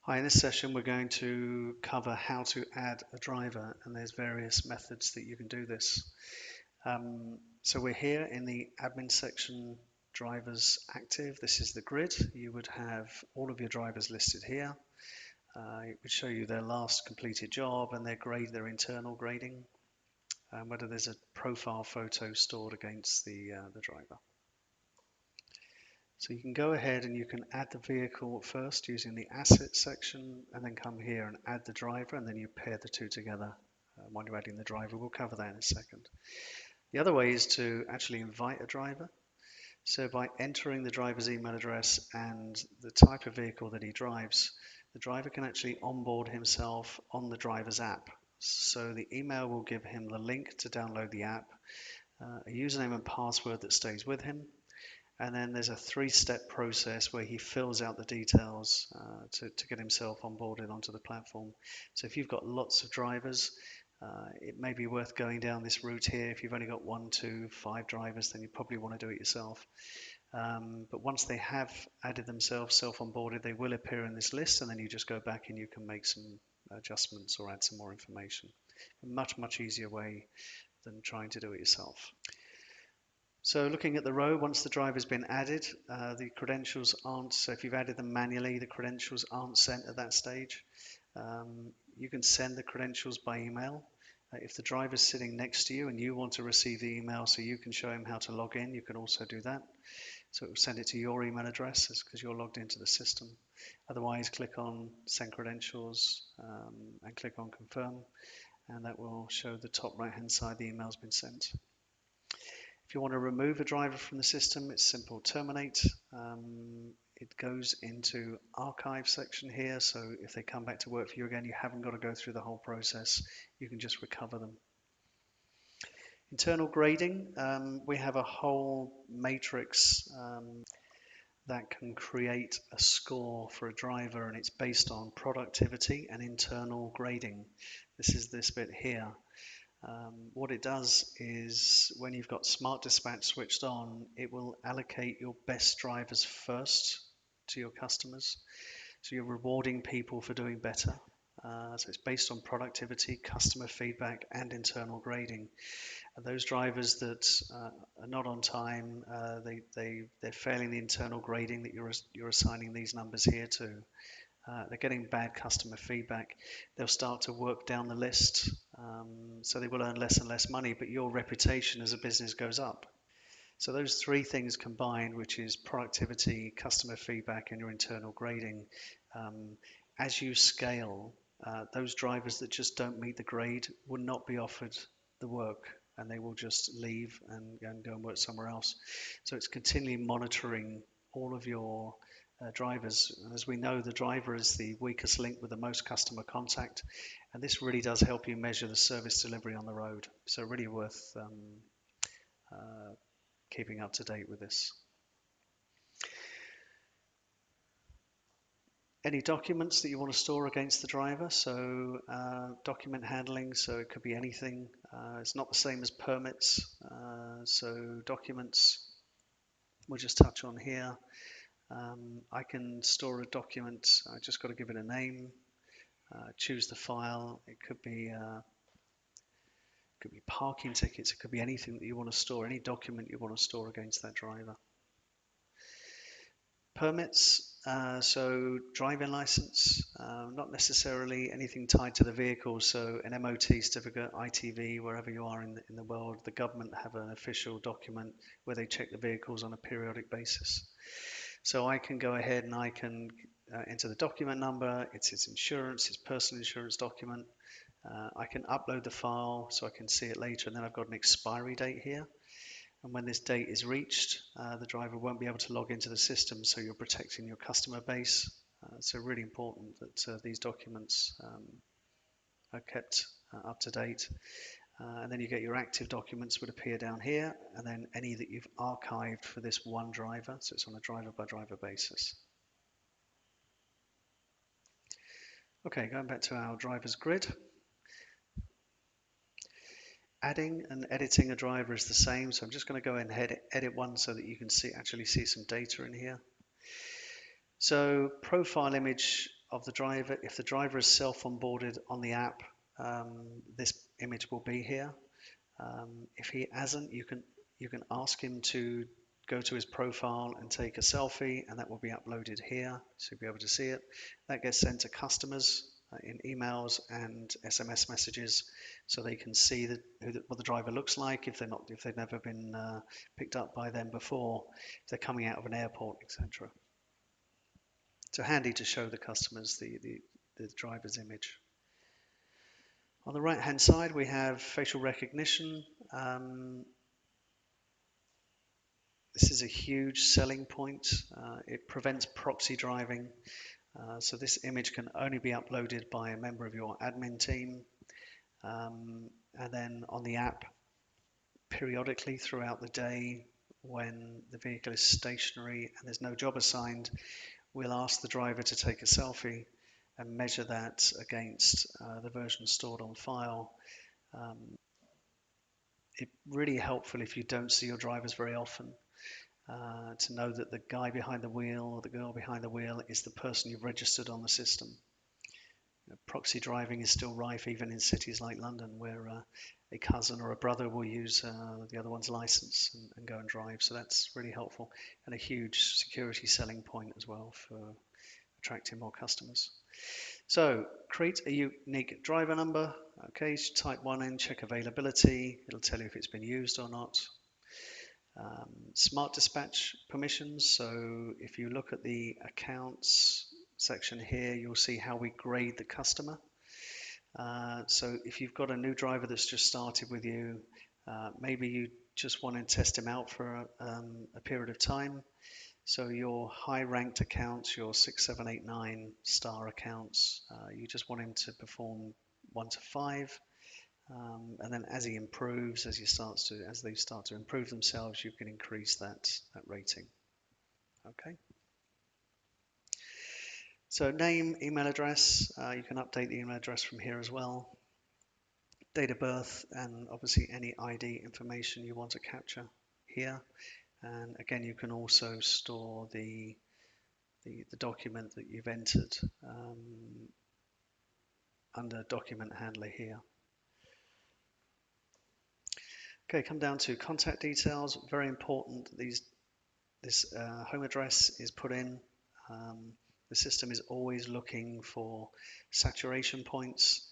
Hi, in this session we're going to cover how to add a driver, and there's various methods that you can do this. So we're here in the admin section, drivers active. This is the grid. You would have all of your drivers listed here. It would show you their last completed job and their grade, their internal grading, and whether there's a profile photo stored against the driver. So you can go ahead and you can add the vehicle first using the asset section, and then come here and add the driver, and then you pair the two together when you're adding the driver. We'll cover that in a second. The other way is to actually invite a driver. So by entering the driver's email address and the type of vehicle that he drives, the driver can actually onboard himself on the driver's app. So the email will give him the link to download the app, a username and password that stays with him, and then there's a three-step process where he fills out the details to get himself onboarded onto the platform. So if you've got lots of drivers, it may be worth going down this route here. If you've only got 1, 2, 5 drivers, then you probably want to do it yourself. But once they have added themselves self-onboarded, they will appear in this list, and then you just go back and you can make some adjustments or add some more information. A much easier way than trying to do it yourself. So looking at the row, once the driver's been added, the credentials aren't, so if you've added them manually, the credentials aren't sent at that stage. You can send the credentials by email. If the driver's sitting next to you and you want to receive the email so you can show him how to log in, you can also do that. So it will send it to your email address because you're logged into the system. Otherwise, click on Send Credentials and click on Confirm, and that will show the top right-hand side the email's been sent. If you want to remove a driver from the system, it's simple. Terminate. It goes into archive section here, so if they come back to work for you again, you haven't got to go through the whole process. You can just recover them. Internal grading, we have a whole matrix that can create a score for a driver, and it's based on productivity and internal grading. This is this bit here. What it does is when you've got Smart Dispatch switched on, it will allocate your best drivers first to your customers. So you're rewarding people for doing better. So it's based on productivity, customer feedback, and internal grading. And those drivers that are not on time, they're failing the internal grading that you're assigning these numbers here to. They're getting bad customer feedback. They'll start to work down the list, so they will earn less and less money, but your reputation as a business goes up. So those three things combined, which is productivity, customer feedback, and your internal grading, as you scale, those drivers that just don't meet the grade will not be offered the work, and they will just leave and go and work somewhere else. So it's continually monitoring all of your drivers. And as we know, the driver is the weakest link with the most customer contact, and this really does help you measure the service delivery on the road. So really worth keeping up to date with this. Any documents that you want to store against the driver, so document handling, so it could be anything. It's not the same as permits, so documents we'll just touch on here. I can store a document. I just got to give it a name, choose the file. It could be parking tickets. It could be anything that you want to store, any document you want to store against that driver. Permits, so driving license, not necessarily anything tied to the vehicle. So an MOT certificate, ITV, wherever you are in the world, the government have an official document where they check the vehicles on a periodic basis. So I can go ahead and I can enter the document number, it's his insurance, his personal insurance document. I can upload the file so I can see it later, and then I've got an expiry date here. And when this date is reached, the driver won't be able to log into the system, so you're protecting your customer base. So really important that these documents are kept up to date. And then you get your active documents would appear down here, and then any that you've archived for this one driver, so it's on a driver by driver basis. Okay, going back to our drivers grid. Adding and editing a driver is the same, so I'm just going to go ahead and edit one so that you can actually see some data in here. So profile image of the driver. If the driver is self-onboarded on the app, this image will be here. If he hasn't, you can ask him to go to his profile and take a selfie, and that will be uploaded here, so you'll be able to see it. That gets sent to customers in emails and SMS messages, so they can see what the driver looks like if they've never been picked up by them before, if they're coming out of an airport, etc. So handy to show the customers the driver's image. On the right hand side, we have facial recognition. This is a huge selling point. It prevents proxy driving. So this image can only be uploaded by a member of your admin team. And then on the app, periodically throughout the day, when the vehicle is stationary and there's no job assigned, we'll ask the driver to take a selfie and measure that against the version stored on file. It's really helpful if you don't see your drivers very often, to know that the guy behind the wheel or the girl behind the wheel is the person you've registered on the system. Proxy driving is still rife even in cities like London, where a cousin or a brother will use the other one's license and go and drive. So that's really helpful, and a huge security selling point as well for attracting more customers. So create a unique driver number. Okay, so type one in, check availability. It'll tell you if it's been used or not. Smart dispatch permissions. So if you look at the accounts section here, you'll see how we grade the customer. So if you've got a new driver that's just started with you, maybe you just want to test him out for a period of time. So your high ranked accounts, your 6, 7, 8, 9 star accounts, you just want him to perform 1 to 5. And then as he improves, as they start to improve themselves, you can increase that rating. Okay. So name, email address, you can update the email address from here as well. Date of birth, and obviously any ID information you want to capture here. And again, you can also store the document that you've entered under document handler here. Okay, come down to contact details. Very important that this home address is put in. The system is always looking for saturation points,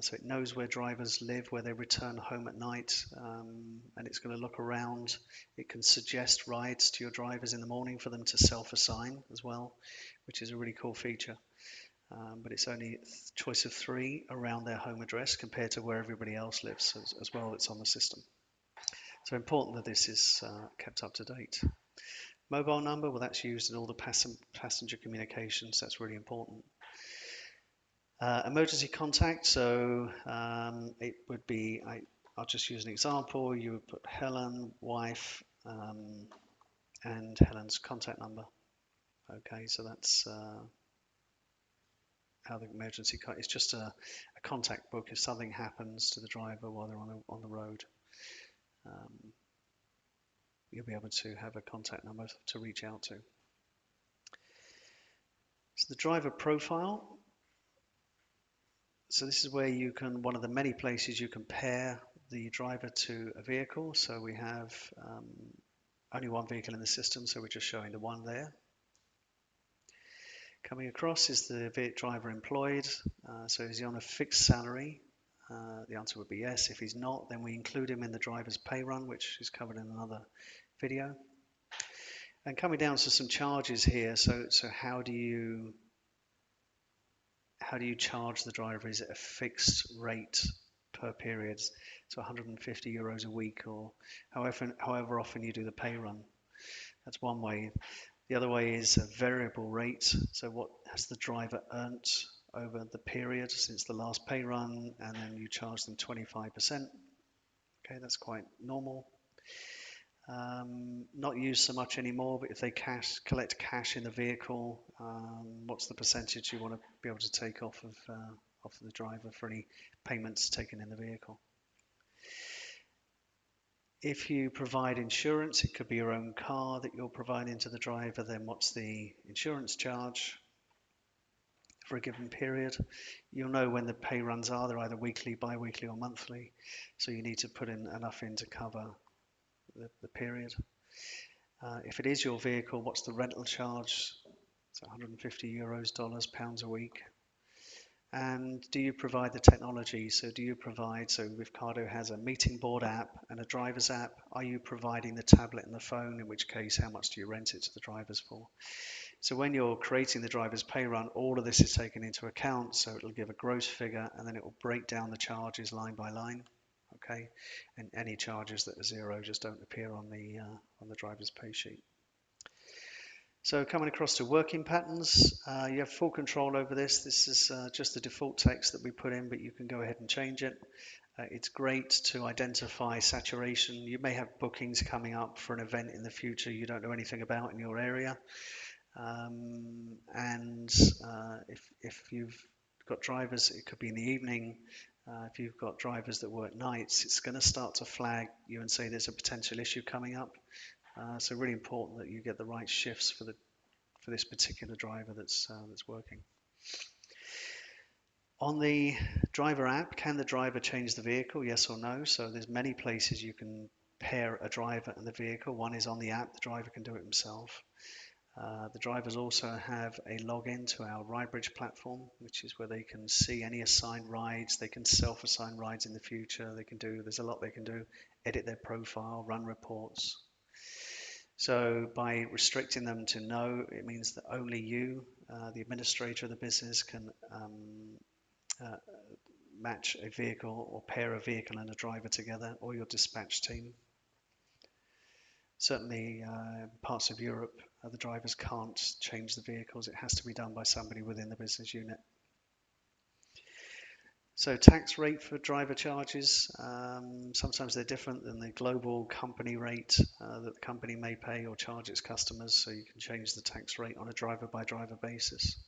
so it knows where drivers live, where they return home at night, and it's going to look around. It can suggest rides to your drivers in the morning for them to self-assign as well, which is a really cool feature. But it's only a choice of 3 around their home address compared to where everybody else lives as well that's on the system. So important that this is kept up to date. Mobile number, well, that's used in all the passenger communications. That's really important. Emergency contact, so it would be, I'll just use an example. You would put Helen, wife, and Helen's contact number. Okay, so that's how the emergency it's just a contact book if something happens to the driver while they're on the road. You'll be able to have a contact number to reach out to. So the driver profile. So this is where you can, one of the many places you can pair the driver to a vehicle. So we have only one vehicle in the system, so we're just showing the one there. Coming across is the driver employed. So is he on a fixed salary? The answer would be yes. If he's not, then we include him in the driver's pay run, which is covered in another video. And coming down to some charges here. So how do you charge the driver? Is it a fixed rate per period? So 150 euros a week, or however often you do the pay run. That's one way. The other way is a variable rate. So what has the driver earned over the period since the last pay run, and then you charge them 25%. Okay, that's quite normal. Not used so much anymore, but if they collect cash in the vehicle, what's the percentage you want to be able to take off of the driver for any payments taken in the vehicle? If you provide insurance, it could be your own car that you're providing to the driver, then what's the insurance charge? for a given period. You'll know when the pay runs are. They're either weekly, bi-weekly or monthly. So you need to put in enough in to cover the period. If it is your vehicle, what's the rental charge? It's 150 euros, dollars, pounds a week. And do you provide the technology? So iVcardo has a meeting board app and a driver's app. Are you providing the tablet and the phone? In which case, how much do you rent it to the drivers for? So when you're creating the driver's pay run, all of this is taken into account. So it'll give a gross figure and then it will break down the charges line by line. Okay, and any charges that are zero just don't appear on the driver's pay sheet. So coming across to working patterns, you have full control over this. This is just the default text that we put in, but you can go ahead and change it. It's great to identify saturation. You may have bookings coming up for an event in the future you don't know anything about in your area. If you've got drivers, it could be in the evening. If you've got drivers that work nights, it's going to start to flag you and say there's a potential issue coming up. So really important that you get the right shifts for this particular driver that's working. On the driver app, can the driver change the vehicle? Yes or no? So there's many places you can pair a driver and the vehicle. One is on the app. The driver can do it himself. The drivers also have a login to our RideBridge platform, which is where they can see any assigned rides. They can self-assign rides in the future. There's a lot they can do, edit their profile, run reports. So by restricting them to no, it means that only you, the administrator of the business, can match a vehicle or pair a vehicle and a driver together, or your dispatch team. Certainly, parts of Europe, the drivers can't change the vehicles. It has to be done by somebody within the business unit. So tax rate for driver charges, sometimes they're different than the global company rate that the company may pay or charge its customers, so you can change the tax rate on a driver by driver basis.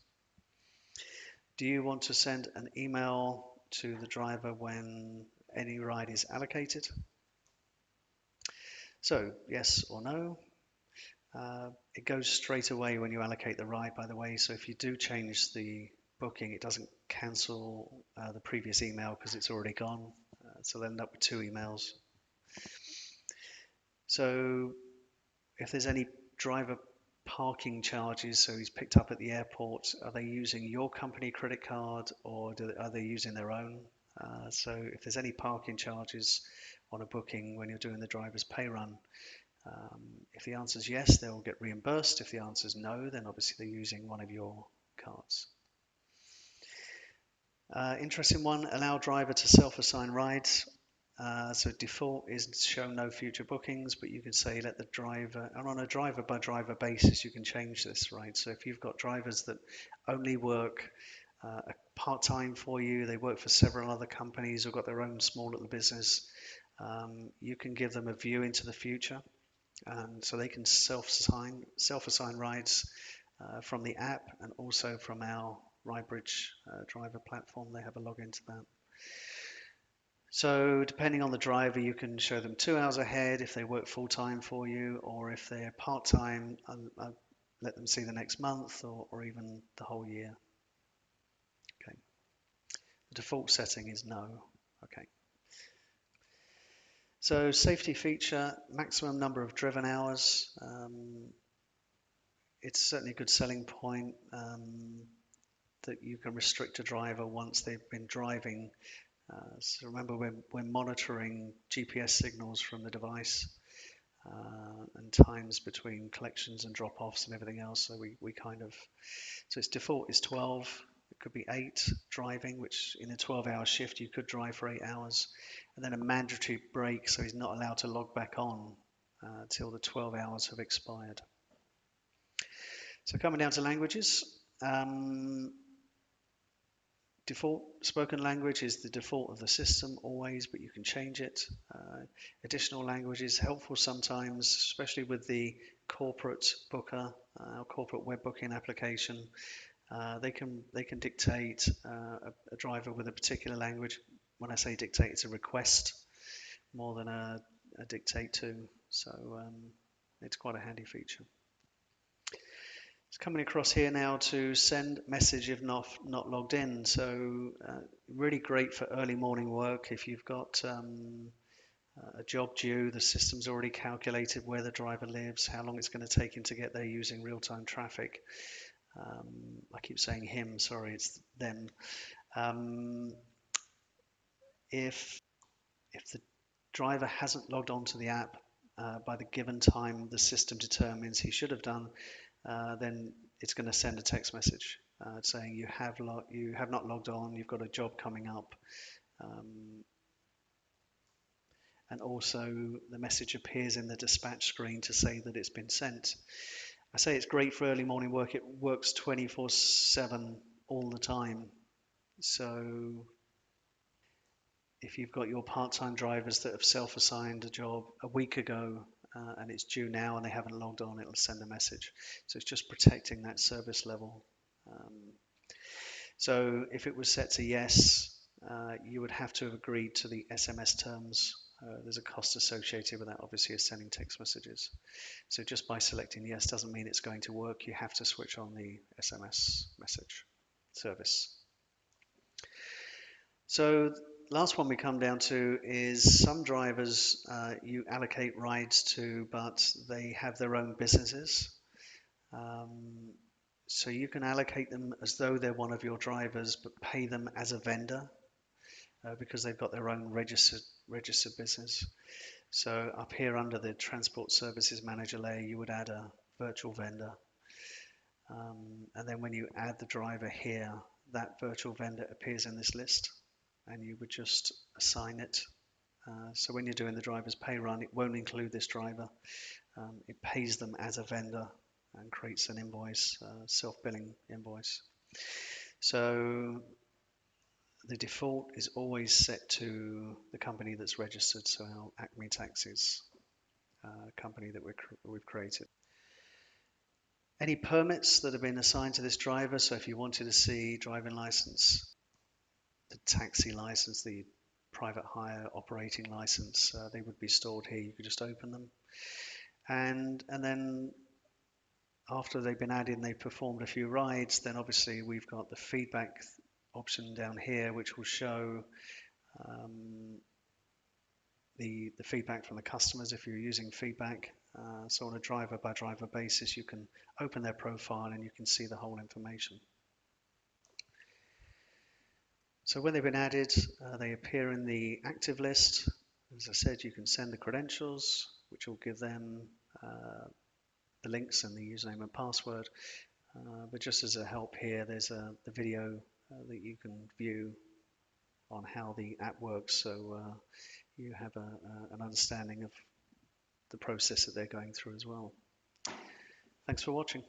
Do you want to send an email to the driver when any ride is allocated? So yes or no. It goes straight away when you allocate the ride, by the way, so if you do change the booking, it doesn't cancel the previous email because it's already gone. So they'll end up with 2 emails. So if there's any driver parking charges, so he's picked up at the airport, are they using your company credit card or are they using their own? So if there's any parking charges on a booking when you're doing the driver's pay run, if the answer is yes, they'll get reimbursed. If the answer is no, then obviously they're using one of your cards. Interesting one, allow driver to self-assign rides. So default is show no future bookings, but you can say let the driver, and on a driver by driver basis, you can change this, right? So if you've got drivers that only work part-time for you, they work for several other companies or got their own small little business, you can give them a view into the future. So they can self-assign rides from the app and also from our RideBridge driver platform. They have a login to that. So depending on the driver, you can show them 2 hours ahead if they work full-time for you, or if they're part-time, let them see the next month or even the whole year. Okay. The default setting is no. Okay. So safety feature, maximum number of driven hours. It's certainly a good selling point that you can restrict a driver once they've been driving. So remember, we're monitoring GPS signals from the device and times between collections and drop-offs and everything else. So so its default is 12. It could be 8 driving, which in a 12-hour shift you could drive for 8 hours, and then a mandatory break, so he's not allowed to log back on till the 12 hours have expired. So coming down to languages, default spoken language is the default of the system always, but you can change it. Additional languages helpful sometimes, especially with the corporate booker, corporate web booking application. They can dictate a driver with a particular language. When I say dictate, it's a request more than a dictate to. So it's quite a handy feature. It's coming across here now to send message if not logged in. So really great for early morning work. If you've got a job due, the system's already calculated where the driver lives, how long it's going to take him to get there using real-time traffic. I keep saying him, sorry, it's them. Um, if the driver hasn't logged on to the app by the given time the system determines he should have done, then it's going to send a text message saying you have not logged on, you've got a job coming up. And also the message appears in the dispatch screen to say that it's been sent. I say it's great for early morning work. It works 24/7 all the time. So if you've got your part-time drivers that have self-assigned a job a week ago and it's due now and they haven't logged on, it'll send a message. So it's just protecting that service level. So if it was set to yes, you would have to have agreed to the SMS terms. There's a cost associated with that, obviously, as sending text messages. So just by selecting yes doesn't mean it's going to work. You have to switch on the SMS message service. So last one we come down to is some drivers you allocate rides to, but they have their own businesses. So you can allocate them as though they're one of your drivers, but pay them as a vendor because they've got their own registered business. So up here under the Transport Services Manager layer, you would add a virtual vendor. And then when you add the driver here, that virtual vendor appears in this list and you would just assign it. So when you're doing the driver's pay run, it won't include this driver. It pays them as a vendor and creates an invoice, self-billing invoice. So the default is always set to the company that's registered, so our Acme Taxis company that we've created. Any permits that have been assigned to this driver, so if you wanted to see driving license, the taxi license, the private hire operating license, they would be stored here. You could just open them. And then after they've been added and they've performed a few rides, then obviously we've got the feedback option down here, which will show the feedback from the customers if you're using feedback. So on a driver by driver basis, you can open their profile and you can see the whole information. So when they've been added, they appear in the active list. As I said, you can send the credentials, which will give them the links and the username and password. But just as a help here, there's the video that you can view on how the app works, so you have an understanding of the process that they're going through as well. Thanks for watching.